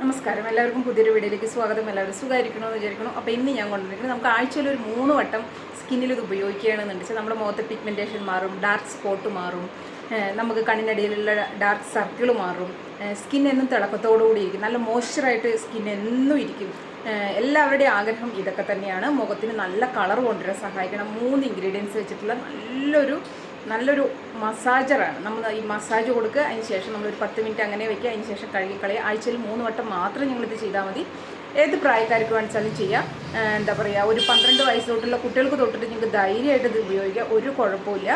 നമസ്കാരം, എല്ലാവർക്കും പുതിയൊരു വീഡിയോയിലേക്ക് സ്വാഗതം. എല്ലാവരും സുഖമായിരിക്കണമെന്ന് വിചാരിക്കണം. അപ്പോൾ ഇന്ന് ഞാൻ കൊണ്ടുവന്നിരിക്കുന്നത് നമുക്ക് ആഴ്ചയിൽ ഒരു 3 വട്ടം സ്കിന്നിൽ ഇത് ഉപയോഗിക്കുകയാണെന്ന് വെച്ചാൽ നമ്മുടെ മുഖത്തെ പിഗ്മെൻറ്റേഷൻ മാറും, ഡാർക്ക് സ്പോട്ട് മാറും, നമുക്ക് കണ്ണിനടിയിലുള്ള ഡാർക്ക് സർക്കിൾ മാറും, സ്കിൻ എന്നും തിളക്കത്തോടുകൂടി ഇരിക്കും, നല്ല മോയ്സ്ചറായിട്ട് സ്കിൻ എന്നും ഇരിക്കും. എല്ലാവരുടെയും ആഗ്രഹം ഇതൊക്കെ തന്നെയാണ്. മുഖത്തിന് നല്ല കളർ കൊണ്ടുവരാൻ സഹായിക്കണം. 3 ഇൻഗ്രീഡിയൻസ് വെച്ചിട്ടുള്ള നല്ലൊരു മസാജറാണ്. നമ്മൾ ഈ മസാജ് കൊടുക്കുക, അതിന് ശേഷം നമ്മളൊരു 10 മിനിറ്റ് അങ്ങനെ വയ്ക്കുക, അതിന് ശേഷം കഴുകിക്കളയുക. ആഴ്ചയിൽ 3 വട്ടം മാത്രം ഞങ്ങളിത് ചെയ്താൽ മതി. ഏത് പ്രായക്കാർക്ക് വേണിച്ചാലും ചെയ്യാം. എന്താ പറയുക, ഒരു 12 വയസ്സ് തൊട്ടുള്ള കുട്ടികൾക്ക് തൊട്ടിട്ട് നിങ്ങൾക്ക് ധൈര്യമായിട്ട് ഇത് ഉപയോഗിക്കാം, ഒരു കുഴപ്പമില്ല.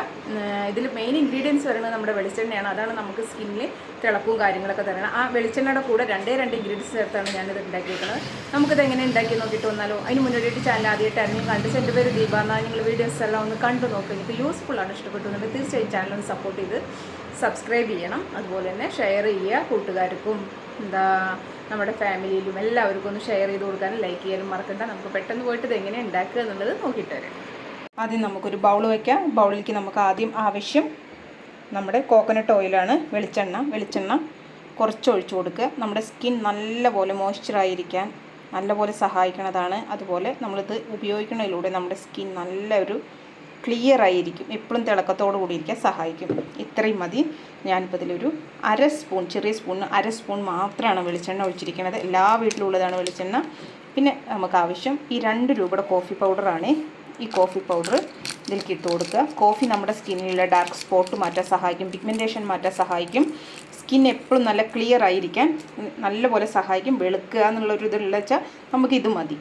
ഇതിൽ മെയിൻ ഇൻഗ്രീഡിയൻസ് പറയുന്നത് നമ്മുടെ വെളിച്ചെണ്ണയാണ്. അതാണ് നമുക്ക് സ്കിന്നിൽ തിളക്കവും കാര്യങ്ങളൊക്കെ തരണം. ആ വെളിച്ചെണ്ണയുടെ കൂടെ 2 ഇൻഗ്രീഡിയൻസ് ചേർത്താണ് ഞാനിത് ഉണ്ടാക്കിയിരിക്കുന്നത്. നമുക്കിത് എങ്ങനെ ഉണ്ടാക്കി നോക്കിയിട്ട് വന്നാലോ? അതിന് മുന്നോട്ട് ചാനൽ ആദ്യമായിട്ട് അറിഞ്ഞ് കണ്ട് എൻ്റെ പേര് ദീപ. എന്നാൽ നിങ്ങൾ വീഡിയോസ് എല്ലാം ഒന്ന് കണ്ടു നോക്കുക. എനിക്ക് യൂസ്ഫുള്ളാണ്, ഇഷ്ടപ്പെട്ടുന്നുണ്ട് തീർച്ചയായും ചാനലൊന്ന് സപ്പോർട്ട് ചെയ്ത് സബ്സ്ക്രൈബ് ചെയ്യണം. അതുപോലെ തന്നെ ഷെയർ ചെയ്യുക, കൂട്ടുകാർക്കും നമ്മുടെ ഫാമിലിയിലും എല്ലാവർക്കും ഒന്ന് ഷെയർ ചെയ്ത് കൊടുക്കാനും ലൈക്ക് ചെയ്യാനും മറക്കണ്ട. നമുക്ക് പെട്ടെന്ന് പോയിട്ട് ഇത് എങ്ങനെ ഉണ്ടാക്കുക എന്നുള്ളത് നോക്കിയിട്ട് വരാം. ആദ്യം നമുക്കൊരു ബൗൾ വയ്ക്കാം. ബൗളിലേക്ക് നമുക്ക് ആദ്യം ആവശ്യം നമ്മുടെ കോക്കനട്ട് ഓയിലാണ്. വെളിച്ചെണ്ണ കുറച്ച് ഒഴിച്ചു കൊടുക്കുക. നമ്മുടെ സ്കിൻ നല്ലപോലെ മോയ്സ്ചറായിരിക്കാൻ നല്ലപോലെ സഹായിക്കുന്നതാണ്. അതുപോലെ നമ്മളിത് ഉപയോഗിക്കുന്നതിലൂടെ നമ്മുടെ സ്കിൻ നല്ലൊരു ക്ലിയർ ആയിരിക്കും, എപ്പോഴും തിളക്കത്തോടു കൂടി ഇരിക്കാൻ സഹായിക്കും. ഇത്രയും മതി. ഞാനിപ്പോൾ ഇതിലൊരു ചെറിയ സ്പൂണിന് 1/2 സ്പൂൺ മാത്രമാണ് വെളിച്ചെണ്ണ ഒഴിച്ചിരിക്കുന്നത്. എല്ലാ വീട്ടിലും ഉള്ളതാണ് വെളിച്ചെണ്ണ. പിന്നെ നമുക്ക് ആവശ്യം ഈ 2 രൂപയുടെ കോഫി പൗഡറാണ്. ഈ കോഫി പൗഡർ ഇതിലേക്ക് ഇട്ട് കൊടുക്കുക. കോഫി നമ്മുടെ സ്കിന്നിലുള്ള ഡാർക്ക് സ്പോട്ട് മാറ്റാൻ സഹായിക്കും, പിഗ്മെൻറ്റേഷൻ മാറ്റാൻ സഹായിക്കും, സ്കിൻ എപ്പോഴും നല്ല ക്ലിയർ ആയിരിക്കാൻ നല്ലപോലെ സഹായിക്കും. വെളുക്കുക എന്നുള്ളൊരു ഇതുള്ള വെച്ചാൽ നമുക്കിത് മതി.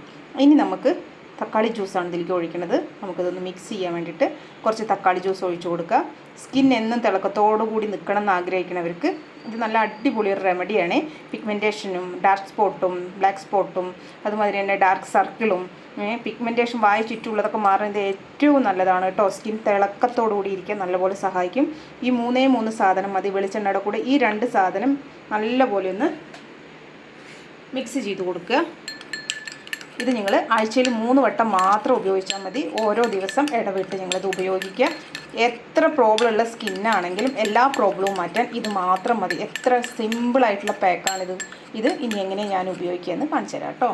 ഇനി നമുക്ക് തക്കാളി ജ്യൂസാണ് ഇതിലേക്ക് ഒഴിക്കുന്നത്. നമുക്കിതൊന്ന് മിക്സ് ചെയ്യാൻ വേണ്ടിയിട്ട് കുറച്ച് തക്കാളി ജ്യൂസ് ഒഴിച്ചു കൊടുക്കുക. സ്കിൻ എന്നും തിളക്കത്തോടു കൂടി നിൽക്കണം എന്ന് ആഗ്രഹിക്കുന്നവർക്ക് ഇത് നല്ല അടിപൊളി ഒരു റെമഡിയാണ്. പിഗ്മെൻറ്റേഷനും ഡാർക്ക് സ്പോട്ടും ബ്ലാക്ക് സ്പോട്ടും അതുമാതിരി തന്നെ ഡാർക്ക് സർക്കിളും പിഗ്മെൻറ്റേഷൻ വായ ചുറ്റുള്ളതൊക്കെ മാറുന്നത് ഏറ്റവും നല്ലതാണ് കേട്ടോ. സ്കിൻ തിളക്കത്തോടു കൂടി ഇരിക്കാൻ നല്ലപോലെ സഹായിക്കും. ഈ 3 സാധനം മതി. വെളിച്ചെണ്ണയുടെ കൂടെ ഈ 2 സാധനം നല്ലപോലെ ഒന്ന് മിക്സ് ചെയ്ത് കൊടുക്കുക. ഇത് നിങ്ങൾ ആഴ്ചയിൽ 3 വട്ടം മാത്രം ഉപയോഗിച്ചാൽ മതി. ഓരോ ദിവസം ഇടവിട്ട് ഞങ്ങളിത് ഉപയോഗിക്കുക. എത്ര പ്രോബ്ലം ഉള്ള സ്കിന്നാണെങ്കിലും എല്ലാ പ്രോബ്ലവും മാറ്റാൻ ഇത് മാത്രം മതി. എത്ര സിമ്പിളായിട്ടുള്ള പാക്കാണിത്. ഇത് ഇനി എങ്ങനെ ഞാൻ ഉപയോഗിക്കുകയെന്ന് കാണിച്ചു തരാം കേട്ടോ.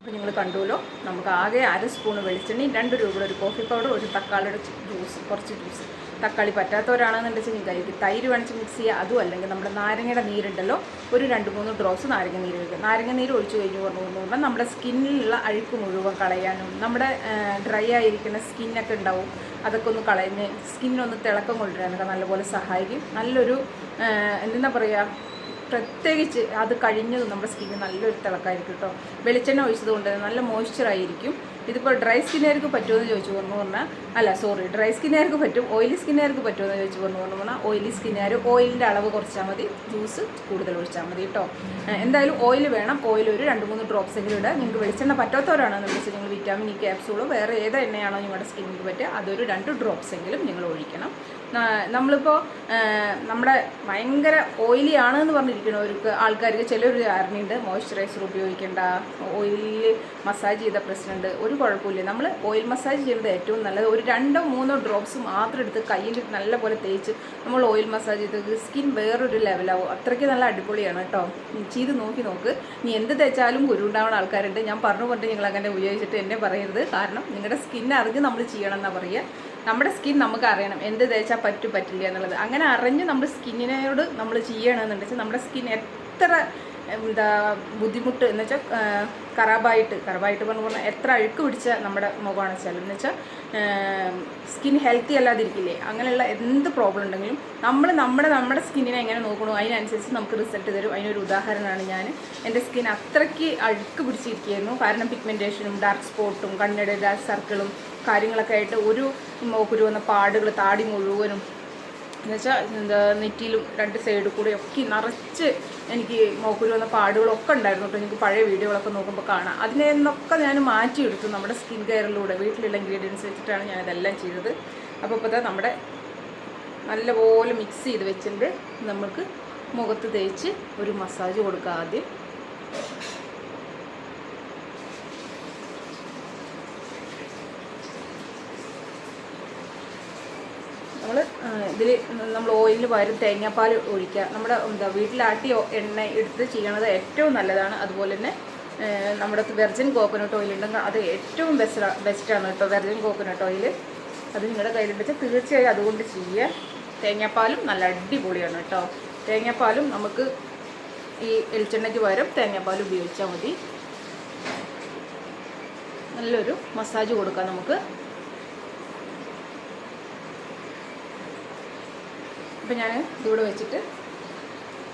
അപ്പോൾ നിങ്ങൾ കണ്ടുല്ലോ, നമുക്ക് ആകെ 1/2 സ്പൂൺ വെളിച്ചെണ്ണയും 2 രൂപയുടെ ഒരു കോഫി പൗഡർ, ഒരു തക്കാളിയുടെ കുറച്ച് ജ്യൂസ്. തക്കാളി പറ്റാത്തവരാണെന്നുണ്ടെങ്കിൽ നിങ്ങൾക്ക് തൈര് വേണിച്ച് മിക്സ് ചെയ്യുക. അതും അല്ലെങ്കിൽ നമ്മുടെ നാരങ്ങയുടെ നീരുണ്ടല്ലോ, ഒരു 2-3 ഡ്രോപ്സ് നാരങ്ങ നീര് വയ്ക്കുക. നാരങ്ങ നീര് ഒഴിച്ച് കഴിഞ്ഞ് പറഞ്ഞാൽ നമ്മുടെ സ്കിന്നിലുള്ള അഴുക്ക് മുഴുവൻ കളയാനും, നമ്മുടെ ഡ്രൈ ആയിരിക്കുന്ന സ്കിന്നൊക്കെ ഉണ്ടാവും, അതൊക്കെ ഒന്ന് കളഞ്ഞ് സ്കിന്നൊന്ന് തിളക്കം കൊണ്ടുവരാനൊക്കെ നല്ലപോലെ സഹായിക്കും. നല്ലൊരു എന്താ പറയുക, പ്രത്യേകിച്ച് അത് കഴിഞ്ഞതും നമ്മുടെ സ്കിന്ന് നല്ലൊരു തിളക്കമായിരിക്കും കേട്ടോ. വെളിച്ചെണ്ണ ഒഴിച്ചതുകൊണ്ട് നല്ല മോയ്സ്ചറായിരിക്കും. ഇതിപ്പോൾ ഡ്രൈ സ്കിന്നുകാർക്ക് പറ്റുമെന്ന് ചോദിച്ചു പറഞ്ഞാൽ ഡ്രൈ സ്കിന്നുകാർക്ക് പറ്റും. ഓയിലി സ്കിന്നുകാർക്ക് പറ്റുമെന്ന് ചോദിച്ചു പറഞ്ഞാൽ ഓയിലി സ്കിന്നുകാർ ഓയിലിൻ്റെ അളവ് കുറച്ചാൽ മതി, ജ്യൂസ് കൂടുതൽ ഒഴിച്ചാൽ മതി കേട്ടോ. എന്തായാലും ഓയിൽ വേണം. ഓയിൽ ഒരു 2-3 ഡ്രോപ്സ് എങ്കിലും ഇടുക. നിങ്ങൾക്ക് വെളിച്ചെണ്ണ പറ്റാത്തവരാണെന്ന് വെച്ചാൽ നിങ്ങൾ വിറ്റാമിൻ ഇ ക്യാപ്സൂളോ വേറെ ഏത് എണ്ണയാണോ നിങ്ങളുടെ സ്കിന്നിന് പറ്റുക അതൊരു 2 ഡ്രോപ്സ് എങ്കിലും നിങ്ങൾ ഒഴിക്കണം. നമ്മളിപ്പോൾ നമ്മുടെ ഭയങ്കര ഓയിലി ആണെന്ന് പറഞ്ഞിരിക്കുന്നവർക്ക് ആൾക്കാർക്ക് ചിലൊരു ധാരണയുണ്ട് മോയ്സ്ചറൈസർ ഉപയോഗിക്കേണ്ട, ഓയിലിൽ മസാജ് ചെയ്ത പ്രശ്നമുണ്ട്. ഒരു കുഴപ്പമില്ല. നമ്മൾ ഓയിൽ മസാജ് ചെയ്യുന്നത് ഏറ്റവും നല്ലത്. ഒരു 2-3 ഡ്രോപ്സ് മാത്രം എടുത്ത് കയ്യിൽ നല്ലപോലെ തേച്ച് നമ്മൾ ഓയിൽ മസാജ് ചെയ്തത് സ്കിൻ വേറൊരു ലെവലാവും. അത്രയ്ക്ക് നല്ല അടിപൊളിയാണ് കേട്ടോ. ചെയ്ത് നോക്ക്. നീ എന്ത് തേച്ചാലും കുരുണ്ടാവുന്ന ആൾക്കാരുണ്ട്. ഞാൻ പറഞ്ഞിട്ട് നിങ്ങൾ അങ്ങനെ ഉപയോഗിച്ചിട്ട് എന്നെ പറയരുത്. കാരണം നിങ്ങളുടെ സ്കിൻ അറിഞ്ഞ് നമ്മൾ ചെയ്യണം എന്നാണ് പറയുക. നമ്മുടെ സ്കിൻ നമുക്ക് അറിയണം എന്ത് തേച്ചാൽ പറ്റില്ല എന്നുള്ളത്. അങ്ങനെ അറിഞ്ഞ് നമ്മുടെ സ്കിന്നിനോട് നമ്മൾ ചെയ്യണമെന്നുണ്ടെങ്കിൽ നമ്മുടെ സ്കിൻ എത്ര ബുദ്ധിമുട്ട് എന്ന് വെച്ചാൽ ഖറാബായിട്ട് പറഞ്ഞാൽ എത്ര അഴുക്ക് പിടിച്ച നമ്മുടെ മുഖമാണ് വെച്ചാൽ എന്ന് വെച്ചാൽ സ്കിൻ ഹെൽത്തി അല്ലാതിരിക്കില്ലേ, അങ്ങനെയുള്ള എന്ത് പ്രോബ്ലം ഉണ്ടെങ്കിലും നമ്മൾ നമ്മുടെ സ്കിന്നിനെ എങ്ങനെ നോക്കണോ അതിനനുസരിച്ച് നമുക്ക് റിസൾട്ട് തരും. അതിനൊരു ഉദാഹരണമാണ് ഞാൻ. എൻ്റെ സ്കിൻ അത്രയ്ക്ക് അഴുക്ക് പിടിച്ചിരിക്കുകയായിരുന്നു. കാരണം പിഗ്മെൻറ്റേഷനും ഡാർക്ക് സ്പോട്ടും കണ്ണിയുടെ ഡാർക്ക് സർക്കിളും കാര്യങ്ങളൊക്കെ ആയിട്ട് ഒരു മോക്കുരു വന്ന പാടുകൾ താടി മുഴുവനും എന്നുവെച്ചാൽ നെറ്റിയിലും 2 സൈഡിൽ കൂടെ ഒക്കെ നിറച്ച് എനിക്ക് മോക്കുരു വന്ന പാടുകളൊക്കെ ഉണ്ടായിരുന്നു കേട്ടോ. എനിക്ക് പഴയ വീഡിയോകളൊക്കെ നോക്കുമ്പോൾ കാണാം. അതിനെ നിന്നൊക്കെ ഞാൻ മാറ്റിയെടുത്തു നമ്മുടെ സ്കിൻ കെയറിലൂടെ. വീട്ടിലുള്ള ഇൻഗ്രീഡിയൻസ് വെച്ചിട്ടാണ് ഞാനിതെല്ലാം ചെയ്തത്. അപ്പോൾ ഇപ്പോൾ നമ്മുടെ നല്ലപോലെ മിക്സ് ചെയ്ത് വെച്ചിട്ട് നമുക്ക് മുഖത്ത് തേച്ച് ഒരു മസാജ് കൊടുക്കുക. ആദ്യം നമ്മൾ ഇതിൽ നമ്മൾ ഓയിലിന് പകരം തേങ്ങാപ്പാൽ ഒഴിക്കുക. നമ്മുടെ വീട്ടിലാട്ടിയ എണ്ണ എടുത്ത് ചെയ്യണത് ഏറ്റവും നല്ലതാണ്. അതുപോലെ തന്നെ നമ്മുടെ വെർജിൻ കോക്കനട്ട് ഓയിൽ ഉണ്ടെങ്കിൽ അത് ഏറ്റവും ബെസ്റ്റാണ് കേട്ടോ. വെർജിൻ കോക്കനട്ട് ഓയിൽ അത് നിങ്ങളുടെ കയ്യിലുണ്ടെങ്കിൽ തീർച്ചയായും അതുകൊണ്ട് ചെയ്യുക. തേങ്ങാപ്പാലും നല്ല അടിപൊളിയാണ് കേട്ടോ. തേങ്ങാപ്പാലും നമുക്ക് ഈ വെളിച്ചെണ്ണയ്ക്ക് പകരം തേങ്ങാപ്പാൽ ഉപയോഗിച്ചാൽ മതി. നല്ലൊരു മസാജ് കൊടുക്കാം നമുക്ക്. അപ്പം ഞാൻ ഇതിവിടെ വെച്ചിട്ട്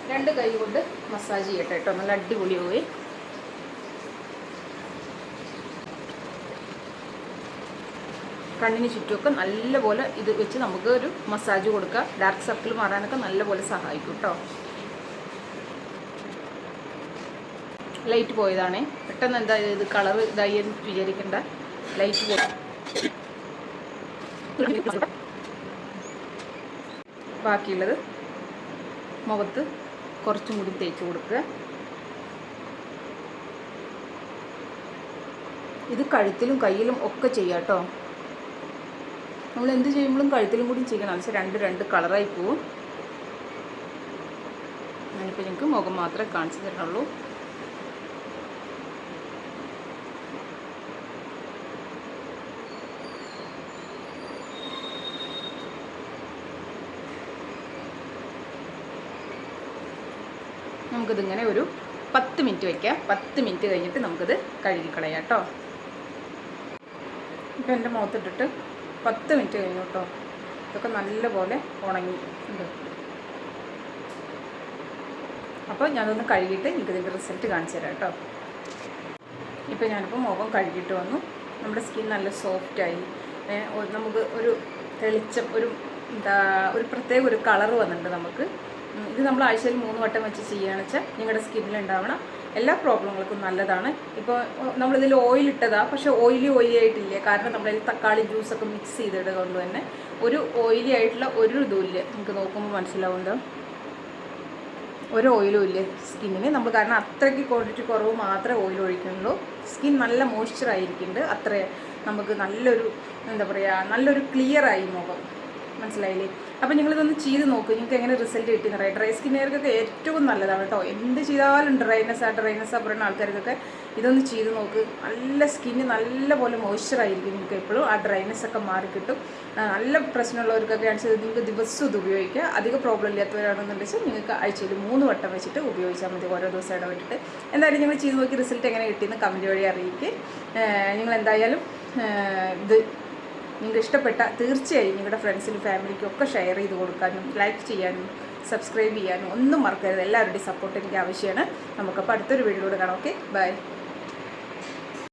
2 കൈ കൊണ്ട് മസാജ് ചെയ്യട്ടെ കേട്ടോ. നല്ല അടിപൊളിയായി. കണ്ണിന് ചുറ്റുമൊക്കെ നല്ലപോലെ ഇത് വെച്ച് നമുക്ക് ഒരു മസാജ് കൊടുക്കാം. ഡാർക്ക് സർക്കിൾ മാറാനൊക്കെ നല്ലപോലെ സഹായിക്കും കേട്ടോ. ലൈറ്റ് പോയതാണേ, പെട്ടെന്ന് എന്താ ഇത് കളർ ഇതായി എന്ന് വിചാരിക്കേണ്ട. ലൈറ്റ് പോയി. ബാക്കിയുള്ളത് മുഖത്ത് കുറച്ചും കൂടി തേച്ച് കൊടുക്കുക. ഇത് കഴുത്തിലും കയ്യിലും ഒക്കെ ചെയ്യാം കേട്ടോ. നമ്മൾ എന്ത് ചെയ്യുമ്പോഴും കഴുത്തിലും കൂടി ചെയ്യണം. പക്ഷേ രണ്ട് കളറായി പോവും. ഞാനിപ്പോൾ നിങ്ങൾക്ക് മുഖം മാത്രമേ കാണിച്ചു തരണുള്ളൂ. നമുക്കിതിങ്ങനെ ഒരു 10 മിനിറ്റ് വയ്ക്കാം. 10 മിനിറ്റ് കഴിഞ്ഞിട്ട് നമുക്കിത് കഴുകിക്കളയാം കേട്ടോ. ഇപ്പം എൻ്റെ മുഖത്തിട്ടിട്ട് 10 മിനിറ്റ് കഴിഞ്ഞു കേട്ടോ. ഇതൊക്കെ നല്ലപോലെ ഉണങ്ങി ഉണ്ട്. അപ്പോൾ ഞാനൊന്ന് കഴുകിയിട്ട് എനിക്കിതിൻ്റെ റിസൾട്ട് കാണിച്ചു തരാം കേട്ടോ. ഇപ്പോൾ ഞാനിപ്പോൾ മുഖം കഴുകിയിട്ട് വന്നു. നമ്മുടെ സ്കിൻ നല്ല സോഫ്റ്റായി. നമുക്ക് ഒരു തെളിച്ചം, ഒരു പ്രത്യേക ഒരു കളറ് വന്നിട്ടുണ്ട് നമുക്ക്. ഇത് നമ്മൾ ആഴ്ചയിൽ 3 വട്ടം വെച്ച് ചെയ്യുകയാണെന്ന് വെച്ചാൽ നിങ്ങളുടെ സ്കിന്നിലുണ്ടാവണം എല്ലാ പ്രോബ്ലങ്ങൾക്കും നല്ലതാണ്. ഇപ്പോൾ നമ്മളിതിൽ ഓയിൽ ഇട്ടതാണ്, പക്ഷേ ഓയിലി ആയിട്ടില്ല. കാരണം നമ്മളതിൽ തക്കാളി ജ്യൂസൊക്കെ മിക്സ് ചെയ്തിടുക കൊണ്ട് തന്നെ ഒരു ഓയിലി ആയിട്ടുള്ള ഒരു ഇതുമില്ല. നമുക്ക് നോക്കുമ്പോൾ മനസ്സിലാവുന്നത് ഒരു ഓയിലും ഇല്ല സ്കിന്നിന്. നമ്മൾ കാരണം അത്രയ്ക്ക് ക്വാണ്ടിറ്റി കുറവ് മാത്രമേ ഓയിൽ ഒഴിക്കുന്നുള്ളൂ. സ്കിൻ നല്ല മോയ്സ്ചറായിരിക്കുന്നുണ്ട്. അത്ര നമുക്ക് നല്ലൊരു നല്ലൊരു ക്ലിയറായി മുഖം. മനസ്സിലായില്ലേ? അപ്പോൾ നിങ്ങളിതൊന്ന് ചെയ്ത് നോക്കൂ. നിങ്ങൾക്ക് എങ്ങനെ റിസൾട്ട് കിട്ടിയെന്ന് പറയാം. ഡ്രൈ സ്കിന്നുകാർക്കൊക്കെ ഏറ്റവും നല്ലതാണ് കേട്ടോ. എന്ത് ചെയ്താലും ഡ്രൈനസ്സാ പറയുന്ന ആൾക്കാർക്കൊക്കെ ഇതൊന്ന് ചെയ്ത് നോക്ക്. നല്ല സ്കിന്ന് നല്ലപോലെ മോയ്സ്ചറായിരിക്കും. നിങ്ങൾക്ക് എപ്പോഴും ആ ഡ്രൈനെസ്സൊക്കെ മാറിക്കിട്ടും. നല്ല പ്രശ്നമുള്ളവർക്കൊക്കെ ആണെന്ന് നിങ്ങൾക്ക് ദിവസം ഇത് ഉപയോഗിക്കുക. അധികം പ്രോബ്ലം ഇല്ലാത്തവരാണെന്നുണ്ടെങ്കിൽ നിങ്ങൾക്ക് ആഴ്ചയിൽ 3 വട്ടം വെച്ചിട്ട് ഉപയോഗിച്ചാൽ മതി, ഓരോ ദിവസം ഇടവിട്ടിട്ട്. എന്തായാലും നിങ്ങൾ ചെയ്ത് നോക്കി റിസൾട്ട് എങ്ങനെ കിട്ടിയെന്ന് കമൻറ്റ് വഴി അറിയിക്കുക. നിങ്ങൾ എന്തായാലും ഇത് നിങ്ങൾക്ക് ഇഷ്ടപ്പെട്ട തീർച്ചയായും നിങ്ങളുടെ ഫ്രണ്ട്സിനും ഫാമിലിക്കും ഒക്കെ ഷെയർ ചെയ്ത് കൊടുക്കാനും ലൈക്ക് ചെയ്യാനും സബ്സ്ക്രൈബ് ചെയ്യാനും ഒന്നും മറക്കരുത്. എല്ലാവരുടെയും സപ്പോർട്ട് എനിക്ക് ആവശ്യമാണ്. നമുക്കപ്പോൾ അടുത്തൊരു വീഡിയോയിലൂടെ കാണാം. Okay, by.